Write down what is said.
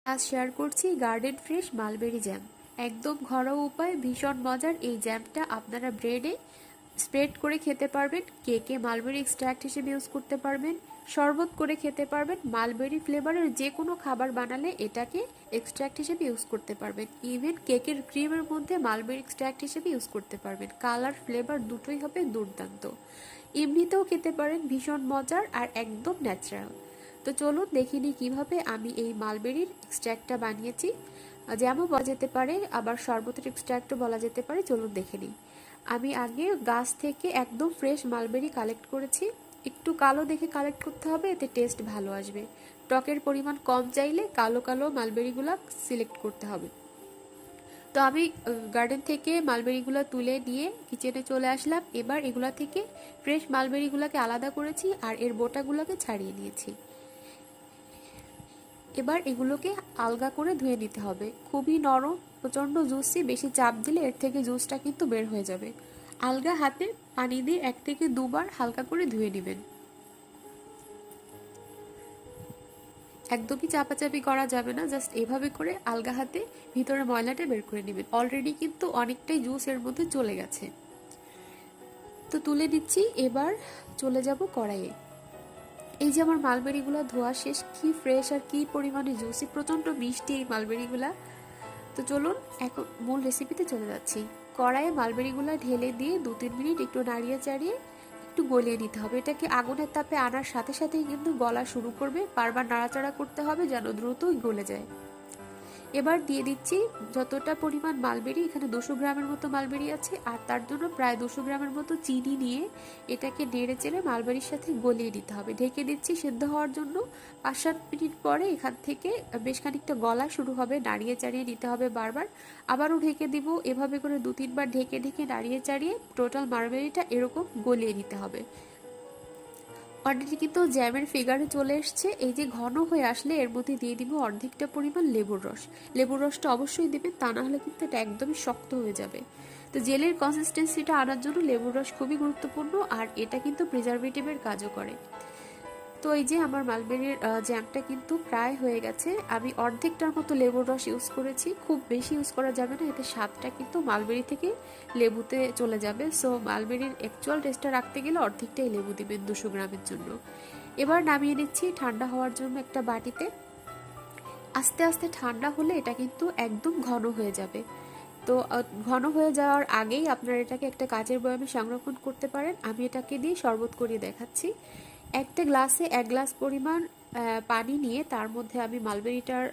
আজ শেয়ার করছি garden fresh mulberry jam. একদম ঘরোয়া উপায়, ভীষণ মজার এই জ্যামটা আপনারা ব্রেডে স্প্রেড করে খেতে পারবেন, কেকে মালবেরি এক্সট্র্যাক্ট হিসেবে ইউজ করতে পারবেন, শরবত করে খেতে পারবেন, মালবেরি ফ্লেভারের যে কোনো খাবার বানালে এটাকে এক্সট্র্যাক্ট হিসেবে ইউজ করতে পারবেন, ইভেন কেকের ক্রিমের মধ্যে মালবেরি এক্সট্র্যাক্ট হিসেবে ইউজ করতে পারবেন। কালার ফ্লেভার দুটোই হবে দুর্দান্ত। এমনিতেও খেতে পারেন, ভীষণ মজার আর একদম ন্যাচারাল। তো চলুন দেখে নিই কীভাবে আমি এই মালবেরির এক্সট্র্যাক্টটা বানিয়েছি। জ্যামও বলা যেতে পারে, আবার শরবতের এক্সট্র্যাক্টও বলা যেতে পারে। চলুন দেখে নিই। আমি আগে গাছ থেকে একদম ফ্রেশ মালবেরি কালেক্ট করেছি। একটু কালো দেখে কালেক্ট করতে হবে, এতে টেস্ট ভালো আসবে। টকের পরিমাণ কম চাইলে কালো কালো মালবেরিগুলো সিলেক্ট করতে হবে। তো আমি গার্ডেন থেকে মালবেরিগুলো তুলে নিয়ে কিচেনে চলে আসলাম। এবার এগুলা থেকে ফ্রেশ মালবেরিগুলোকে আলাদা করেছি আর এর বোটাগুলোকে ছাড়িয়ে নিয়েছি। এবার এগুলোকে আলগা করে ধুয়ে নিতে হবে। খুবই নরম, প্রচণ্ড জুসি, বেশি চাপ দিলে এর থেকে জুসটা কিন্তু বের হয়ে যাবে। আলগা হাতে পানি দিয়ে 1 থেকে 2 বার হালকা করে ধুয়ে নেবেন। একদমই চাপাচাপি করা যাবে না, জাস্ট এভাবে করে আলগা হাতে ভিতরে ময়লাটা বের করে নেবেন। অলরেডি কিন্তু অনেকটাই জুস এর মধ্যে চলে গেছে। তো তুলে দিচ্ছি। এবার চলে যাব কড়াইয়ে। এই যে আমার মালবেরিগুলো ধোয়া শেষ, কি ফ্রেশ আর কি পরিমাণে জুসি, প্রচণ্ড মিষ্টি এই মালবেরিগুলা। তো চলুন এখন মূল রেসিপিতে চলে যাচ্ছি। কড়াইয়ে মালবেরিগুলো ঢেলে দিয়ে 2-3 মিনিট একটু নাড়িয়ে চাড়িয়ে একটু গলিয়ে নিতে হবে। এটাকে আগুনের তাপে আনার সাথে সাথেই কিন্তু গলা শুরু করবে, বারবার নাড়াচাড়া করতে হবে যেন দ্রুতই গলে যায়। এবার দিয়ে দিচ্ছি যতটা পরিমাণ মালবেরি, এখানে 200 গ্রামের মতো মালবেরি আছে, আর তার জন্য প্রায় 200 গ্রামের মতো চিনি নিয়ে এটাকে নেড়ে চেড়ে মালবেরির সাথে গলিয়ে দিতে হবে। ঢেকে দিচ্ছি সেদ্ধ হওয়ার জন্য। 5-7 মিনিট পরে এখান থেকে বেশ খানিকটা গলা শুরু হবে, নাড়িয়ে চাড়িয়ে নিতে হবে বারবার। আবারও ঢেকে দিব। এভাবে করে 2-3 বার ঢেকে ঢেকে নাড়িয়ে চাড়িয়ে টোটাল মালবেরিটা এরকম গলিয়ে নিতে হবে। অলরেডি কিন্তু জ্যামের ফিগারে চলে এসছে। এই যে ঘন হয়ে আসলে এর মধ্যে দিয়ে দিব অর্ধেকটা পরিমাণ লেবুর রস। লেবুর রসটা অবশ্যই দেবেন, তা না হলে কিন্তু এটা একদমই শক্ত হয়ে যাবে। তো জেলের কনসিস্টেন্সিটা আনার জন্য লেবুর রস খুবই গুরুত্বপূর্ণ, আর এটা কিন্তু প্রিজারভেটিভের কাজও করে। তো এই যে আমার মালবেরির জ্যামটা কিন্তু প্রায় হয়ে গেছে। আমি অর্ধেকটার মতো লেবুর রস ইউজ করেছি, খুব বেশি ইউজ করা যাবে না, এতে স্বাদটা কিন্তু মালবেরি থেকে লেবুতে চলে যাবে। সো মালবেরির অ্যাকচুয়াল টেস্টটা রাখতে গেলে অর্ধেকটাই লেবু দিবেন 200 গ্রামের জন্য। এবার নামিয়ে নিচ্ছি ঠান্ডা হওয়ার জন্য একটা বাটিতে। আস্তে আস্তে ঠান্ডা হলে এটা কিন্তু একদম ঘন হয়ে যাবে। তো ঘন হয়ে যাওয়ার আগেই আপনারা এটাকে একটা কাচের বয়ামে সংরক্ষণ করতে পারেন। আমি এটাকে দিয়ে শরবত করিয়ে দেখাচ্ছি। একটা গ্লাসে 1 গ্লাস পরিমাণ পানি নিয়ে তার মধ্যে আমি মালবেরিটার